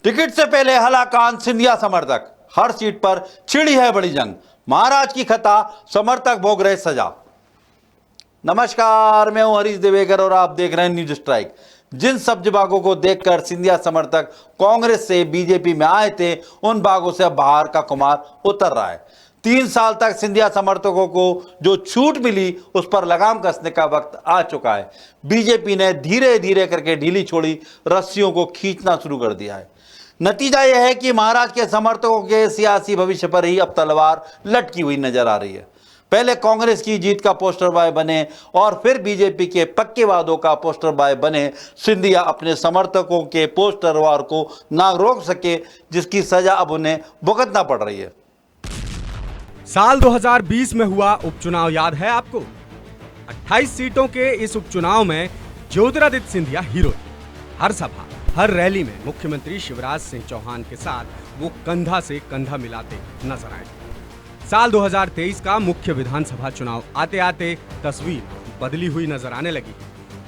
Ticket से पहले हलाकान सिंधिया समर्थक, हर सीट पर छिड़ी है बड़ी जंग, महाराज की खता, समर्थक भोग रहे सजा। नमस्कार, मैं हूं हरीश देवेकर और आप देख रहे हैं न्यूज स्ट्राइक। जिन सब्ज बागों को देखकर सिंधिया समर्थक कांग्रेस से बीजेपी में आए थे, उन बागों से अब बाहर का खुमार उतर रहा है। 3 साल तक सिंधिया समर्थकों को जो छूट मिली, उस पर लगाम कसने का वक्त आ चुका है। बीजेपी ने धीरे धीरे करके ढीली छोड़ी रस्सियों को खींचना शुरू कर दिया है। नतीजा यह है कि महाराज के समर्थकों के सियासी भविष्य पर ही अब तलवार लटकी हुई नजर आ रही है। पहले कांग्रेस की जीत का पोस्टर बॉय बने और फिर बीजेपी के पक्के वादों का पोस्टर बॉय बने सिंधिया अपने समर्थकों के पोस्टर वार को ना रोक सके, जिसकी सजा अब उन्हें भुगतना पड़ रही है। साल 2020 में हुआ उपचुनाव याद है आपको? 28 सीटों के इस उपचुनाव में ज्योतिरादित्य सिंधिया हीरो थे। हर सभा, हर रैली में मुख्यमंत्री शिवराज सिंह चौहान के साथ वो कंधा से कंधा मिलाते नजर आए। साल 2023 का मुख्य विधानसभा चुनाव आते आते तस्वीर बदली हुई नजर आने लगी।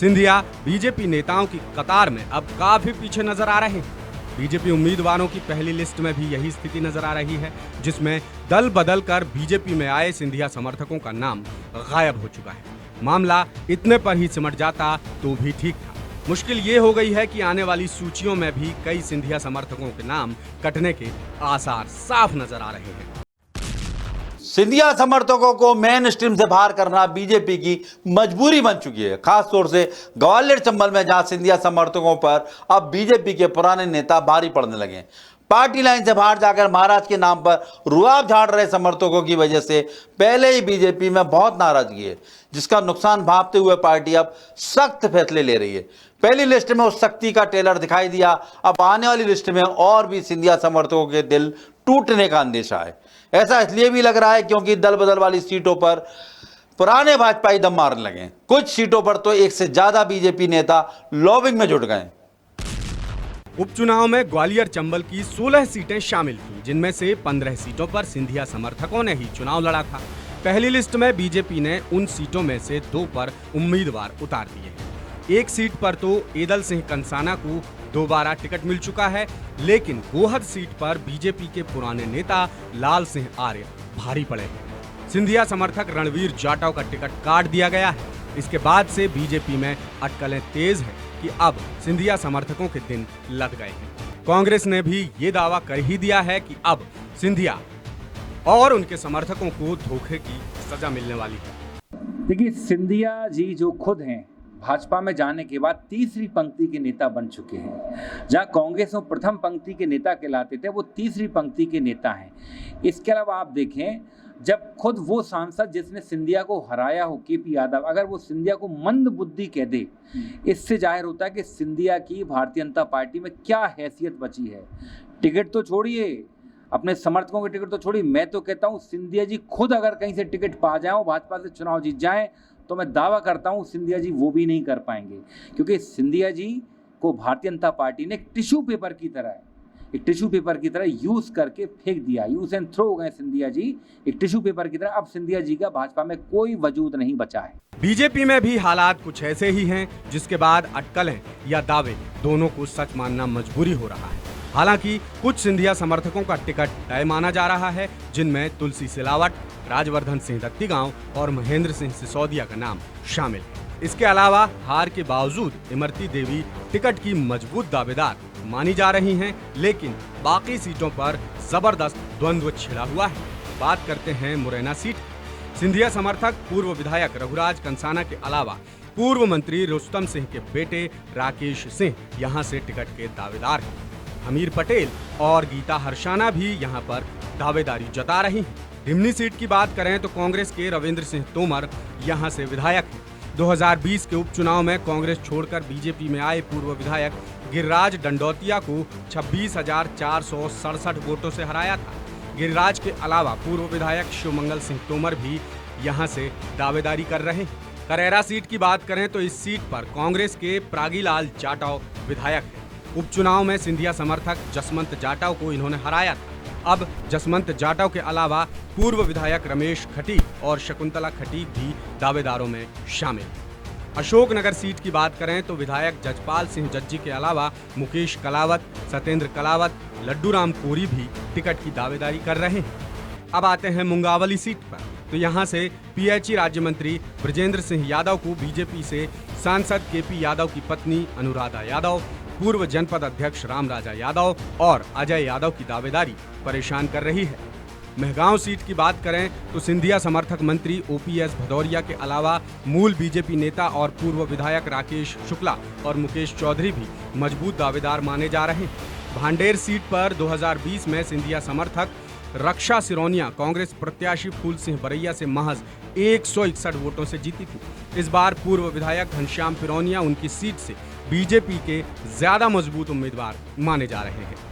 सिंधिया बीजेपी नेताओं की कतार में अब काफी पीछे नजर आ रहे हैं। बीजेपी उम्मीदवारों की पहली लिस्ट में भी यही स्थिति नजर आ रही है, जिसमें दल बदल कर बीजेपी में आए सिंधिया समर्थकों का नाम गायब हो चुका है। मामला इतने पर ही सिमट जाता तो भी ठीक था। मुश्किल ये हो गई है कि आने वाली सूचियों में भी कई सिंधिया समर्थकों के नाम कटने के आसार साफ नजर आ रहे हैं। सिंधिया समर्थकों को मेन स्ट्रीम से बाहर करना बीजेपी की मजबूरी बन चुकी है, खास तौर से ग्वालियर चंबल में, जहां सिंधिया समर्थकों पर अब बीजेपी के पुराने नेता भारी पड़ने लगे। पार्टी लाइन से बाहर जाकर महाराज के नाम पर रुआब झाड़ रहे समर्थकों की वजह से पहले ही बीजेपी में बहुत नाराजगी है, जिसका नुकसान भांपते हुए पार्टी अब सख्त फैसले ले रही है। पहली लिस्ट में उस सख्ती का टेलर दिखाई दिया, अब आने वाली लिस्ट में और भी सिंधिया समर्थकों के दिल टूटने का अंदेशा है। ऐसा इसलिए भी लग रहा है क्योंकि दल बदल वाली सीटों पर पुराने भाजपाई दम मारने लगे। कुछ सीटों पर तो एक से ज्यादा बीजेपी नेता लॉबिंग में जुट गए। उपचुनाव में ग्वालियर चंबल की 16 सीटें शामिल थीं, जिनमें से 15 सीटों पर सिंधिया समर्थकों ने ही चुनाव लड़ा था। पहली लिस्ट में बीजेपी ने उन सीटों में से 2 पर उम्मीदवार उतार दिए हैं। एक सीट पर तो एदल सिंह कंसाना को दोबारा टिकट मिल चुका है, लेकिन गोहद सीट पर बीजेपी के पुराने नेता लाल सिंह आर्य भारी पड़े हैं। सिंधिया समर्थक रणवीर जाटव का टिकट काट दिया गया है। इसके बाद से बीजेपी में अटकलें तेज हैं कि अब सिंधिया समर्थकों के दिन लग गए हैं। कांग्रेस ने भी ये दावा कर ही दिया है कि अब सिंधिया और उनके समर्थकों को धोखे की सजा मिलने वाली है। देखिए, सिंधिया जी जो खुद हैं, भाजपा में जाने के बाद तीसरी पंक्ति के नेता बन चुके हैं। जहां कांग्रेस में प्रथम पंक्ति के नेता कहलाते थे, वो तीसरी पंक्ति के नेता हैं। इसके अलावा आप देखें, जब खुद वो सांसद जिसने सिंधिया को हराया हो, केपी यादव, अगर वो सिंधिया को मंद बुद्धि कह दे, इससे जाहिर होता है कि सिंधिया की भारतीय जनता पार्टी में क्या हैसियत बची है। टिकट तो छोड़िए, अपने समर्थकों के टिकट तो छोड़िए, मैं तो कहता हूँ सिंधिया जी खुद अगर कहीं से टिकट पा जाए, भाजपा से चुनाव जीत जाएं, तो मैं दावा करता हूं सिंधिया जी वो भी नहीं कर पाएंगे, क्योंकि सिंधिया जी को भारतीय जनता पार्टी ने एक टिश्यू पेपर की तरह यूज करके फेंक दिया। यूज एंड थ्रो हो गए सिंधिया जी, एक टिश्यू पेपर की तरह। अब सिंधिया जी का भाजपा में कोई वजूद नहीं बचा है। बीजेपी में भी हालात कुछ ऐसे ही हैं, जिसके बाद अटकलें या दावे दोनों को सच मानना मजबूरी हो रहा है। हालांकि कुछ सिंधिया समर्थकों का टिकट तय माना जा रहा है, जिनमें तुलसी सिलावट, राजवर्धन सिंह दत्तीगांव और महेंद्र सिंह सिसोदिया का नाम शामिल है। इसके अलावा हार के बावजूद इमरती देवी टिकट की मजबूत दावेदार मानी जा रही हैं, लेकिन बाकी सीटों पर जबरदस्त द्वंद्व छिड़ा हुआ है। बात करते हैं मुरैना सीट। सिंधिया समर्थक पूर्व विधायक रघुराज कंसाना के अलावा पूर्व मंत्री रुस्तम सिंह के बेटे राकेश सिंह यहाँ से टिकट के दावेदार हैं। हमीर पटेल और गीता हर्षाना भी यहाँ पर दावेदारी जता रही हैं। डिमनी सीट की बात करें तो कांग्रेस के रविंद्र सिंह तोमर यहाँ से विधायक हैं। 2020 के उपचुनाव में कांग्रेस छोड़कर बीजेपी में आए पूर्व विधायक गिरिराज दंडौतिया को 26,467 वोटों से हराया था। गिरिराज के अलावा पूर्व विधायक शिवमंगल सिंह तोमर भी यहाँ से दावेदारी कर रहे हैं। करेरा सीट की बात करें तो इस सीट पर कांग्रेस के प्रागीलाल जाटव विधायक हैं। उपचुनाव में सिंधिया समर्थक जसवंत जाटव को इन्होंने हराया था। अब जसवंत जाटव के अलावा पूर्व विधायक रमेश खटीक और शकुंतला खटीक भी दावेदारों में शामिल। अशोकनगर सीट की बात करें तो विधायक जजपाल सिंह जज्जी के अलावा मुकेश कलावत, सत्येंद्र कलावत, लड्डूराम कोरी भी टिकट की दावेदारी कर रहे हैं। अब आते हैं मुंगावली सीट पर, तो यहां से पीएचई राज्य मंत्री ब्रजेंद्र सिंह यादव को बीजेपी से सांसद केपी यादव की पत्नी अनुराधा यादव, पूर्व जनपद अध्यक्ष रामराजा यादव और अजय यादव की दावेदारी परेशान कर रही है। मेहगांव सीट की बात करें तो सिंधिया समर्थक मंत्री ओपीएस भदौरिया के अलावा मूल बीजेपी नेता और पूर्व विधायक राकेश शुक्ला और मुकेश चौधरी भी मजबूत दावेदार माने जा रहे हैं। भांडेर सीट पर 2020 में सिंधिया समर्थक रक्षा सिरोनिया कांग्रेस प्रत्याशी फूल सिंह बरैया से महज 161 वोटों से जीती थी। इस बार पूर्व विधायक घनश्याम पिरौनिया उनकी सीट से बीजेपी के ज्यादा मजबूत उम्मीदवार माने जा रहे हैं।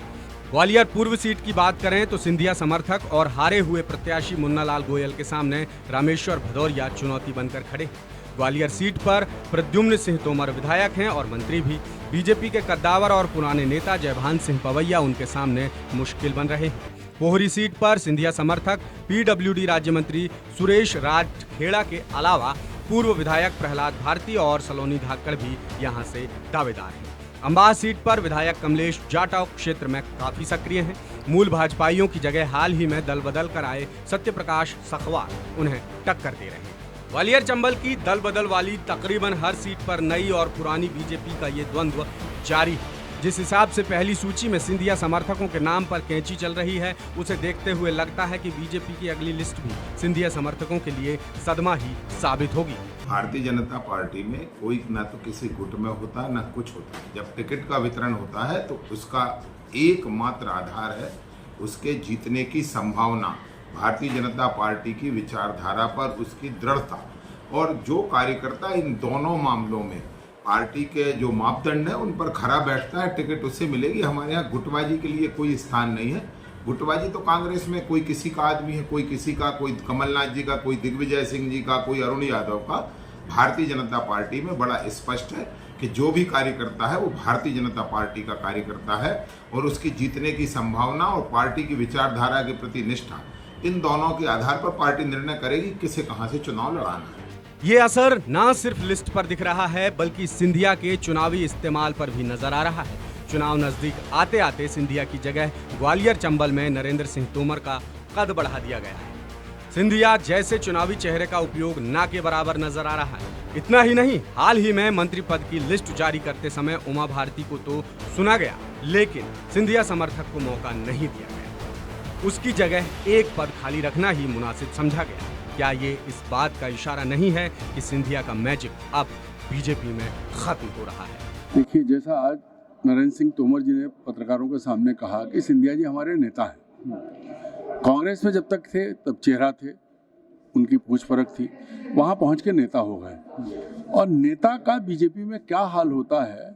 ग्वालियर पूर्व सीट की बात करें तो सिंधिया समर्थक और हारे हुए प्रत्याशी मुन्नालाल गोयल के सामने रामेश्वर भदौरिया चुनौती बनकर खड़े हैं। ग्वालियर सीट पर प्रद्युम्न सिंह तोमर विधायक हैं और मंत्री भी। बीजेपी के कद्दावर और पुराने नेता जयभान सिंह पवैया उनके सामने मुश्किल बन रहे हैं। पोहरी सीट पर सिंधिया समर्थक पीडब्ल्यूडी राज्य मंत्री सुरेश राजखेड़ा के अलावा पूर्व विधायक प्रहलाद भारती और सलोनी धाकड़ भी यहां से दावेदार हैं। अंबाह सीट पर विधायक कमलेश जाटव क्षेत्र में काफी सक्रिय हैं। मूल भाजपाइयों की जगह हाल ही में दल बदल कर आए सत्यप्रकाश सखवार उन्हें टक्कर दे रहे हैं। ग्वालियर चंबल की दल बदल वाली तकरीबन हर सीट पर नई और पुरानी बीजेपी का ये द्वंद्व जारी है। जिस हिसाब से पहली सूची में सिंधिया समर्थकों के नाम पर कैंची चल रही है, उसे देखते हुए लगता है कि बीजेपी की अगली लिस्ट भी सिंधिया समर्थकों के लिए सदमा ही साबित होगी। भारतीय जनता पार्टी में कोई न तो किसी गुट में होता न कुछ होता है। जब टिकट का वितरण होता है तो उसका एकमात्र आधार है उसके जीतने की संभावना, भारतीय जनता पार्टी की विचारधारा पर उसकी दृढ़ता। और जो कार्यकर्ता इन दोनों मामलों में पार्टी के जो मापदंड है उन पर खरा बैठता है, टिकट उससे मिलेगी। हमारे यहाँ गुटबाजी के लिए कोई स्थान नहीं है। गुटबाजी तो कांग्रेस में कोई किसी का आदमी है, कोई किसी का, कोई कमलनाथ जी का, कोई दिग्विजय सिंह जी का, कोई अरुण यादव का। भारतीय जनता पार्टी में बड़ा स्पष्ट है कि जो भी कार्यकर्ता है वो भारतीय जनता पार्टी का कार्यकर्ता है और उसकी जीतने की संभावना और पार्टी की विचारधारा के प्रति निष्ठा, इन दोनों के आधार पर पार्टी निर्णय करेगी किसे कहां से चुनाव लड़ाना है। ये असर न सिर्फ लिस्ट पर दिख रहा है बल्कि सिंधिया के चुनावी इस्तेमाल पर भी नजर आ रहा है। चुनाव नजदीक आते आते सिंधिया की जगह ग्वालियर चंबल में नरेंद्र सिंह तोमर का कद बढ़ा दिया गया है। सिंधिया जैसे चुनावी चेहरे का उपयोग ना के बराबर नजर आ रहा है। इतना ही नहीं, हाल ही में मंत्री पद की लिस्ट जारी करते समय उमा भारती को तो सुना गया, लेकिन सिंधिया समर्थक को मौका नहीं दिया गया। उसकी जगह एक पद खाली रखना ही मुनासिब समझा गया। क्या ये इस बात का इशारा नहीं है कि सिंधिया का मैजिक अब बीजेपी में खत्म हो रहा है? देखिए, जैसा आज नरेंद्र सिंह तोमर जी ने पत्रकारों के सामने कहा कि सिंधिया जी हमारे नेता हैं। कांग्रेस में जब तक थे तब चेहरा थे, उनकी पूछ परख थी, वहां पहुंच के नेता हो गए। और नेता का बीजेपी में क्या हाल होता है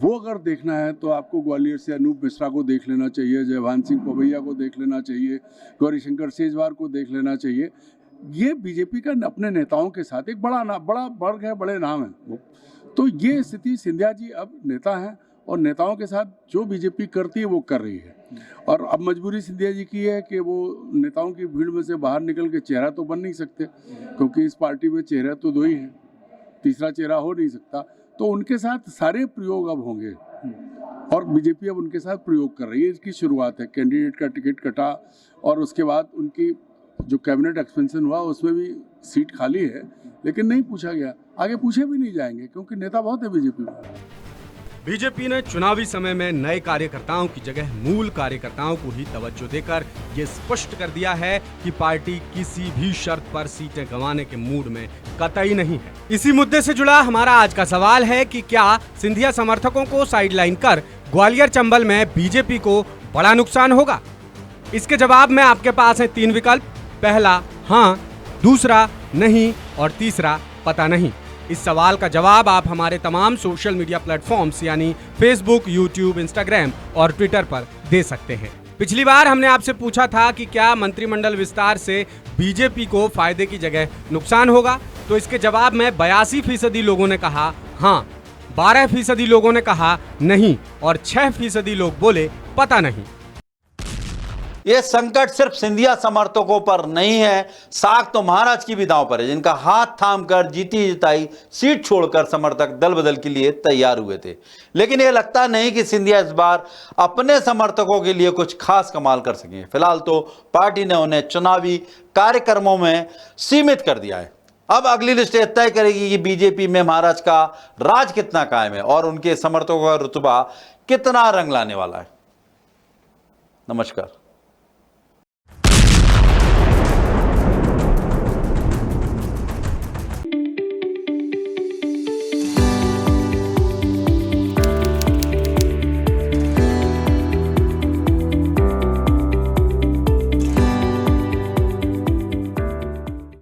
वो अगर देखना है तो आपको ग्वालियर से अनूप मिश्रा को देख लेना चाहिए, जयभान सिंह पवैया को देख लेना चाहिए, गौरीशंकर सेजवार को देख लेना चाहिए। ये बीजेपी का अपने नेताओं के साथ एक बड़ा वर्ग है, बड़े नाम है। तो ये स्थिति, सिंधिया जी अब नेता हैं और नेताओं के साथ जो बीजेपी करती है वो कर रही है। और अब मजबूरी सिंधिया जी की है कि वो नेताओं की भीड़ में से बाहर निकल के चेहरा तो बन नहीं सकते, क्योंकि इस पार्टी में चेहरा तो दो ही है, तीसरा चेहरा हो नहीं सकता। तो उनके साथ सारे प्रयोग अब होंगे और बीजेपी अब उनके साथ प्रयोग कर रही है। इसकी शुरुआत है, कैंडिडेट का टिकट कटा और उसके बाद उनकी जो कैबिनेट एक्सपेंशन हुआ उसमें भी सीट खाली है, लेकिन नहीं पूछा गया, आगे पूछे भी नहीं जाएंगे क्योंकि नेता बहुत है बीजेपी में। बीजेपी ने चुनावी समय में नए कार्यकर्ताओं की जगह मूल कार्यकर्ताओं को ही तवज्जो देकर ये स्पष्ट कर दिया है कि पार्टी किसी भी शर्त पर सीटें गंवाने के मूड में कतई नहीं है। इसी मुद्दे से जुड़ा हमारा आज का सवाल है कि क्या सिंधिया समर्थकों को साइडलाइन कर ग्वालियर चंबल में बीजेपी को बड़ा नुकसान होगा? इसके जवाब में आपके पास है 3 विकल्प। पहला हाँ, दूसरा नहीं और तीसरा पता नहीं। इस सवाल का जवाब आप हमारे तमाम सोशल मीडिया प्लेटफॉर्म्स यानी फेसबुक, यूट्यूब, इंस्टाग्राम और ट्विटर पर दे सकते हैं। पिछली बार हमने आपसे पूछा था कि क्या मंत्रिमंडल विस्तार से बीजेपी को फायदे की जगह नुकसान होगा, तो इसके जवाब में 82% लोगों ने कहा हाँ, 12% लोगों ने कहा नहीं और 6% लोग बोले पता नहीं। यह संकट सिर्फ सिंधिया समर्थकों पर नहीं है, साख तो महाराज की भी दांव पर है, जिनका हाथ थामकर जीती जिताई सीट छोड़कर समर्थक दल बदल के लिए तैयार हुए थे। लेकिन यह लगता नहीं कि सिंधिया इस बार अपने समर्थकों के लिए कुछ खास कमाल कर सकें। फिलहाल तो पार्टी ने उन्हें चुनावी कार्यक्रमों में सीमित कर दिया है। अब अगली लिस्ट तय करेगी कि बीजेपी में महाराज का राज कितना कायम है और उनके समर्थकों का रुतबा कितना रंग लाने वाला है। नमस्कार।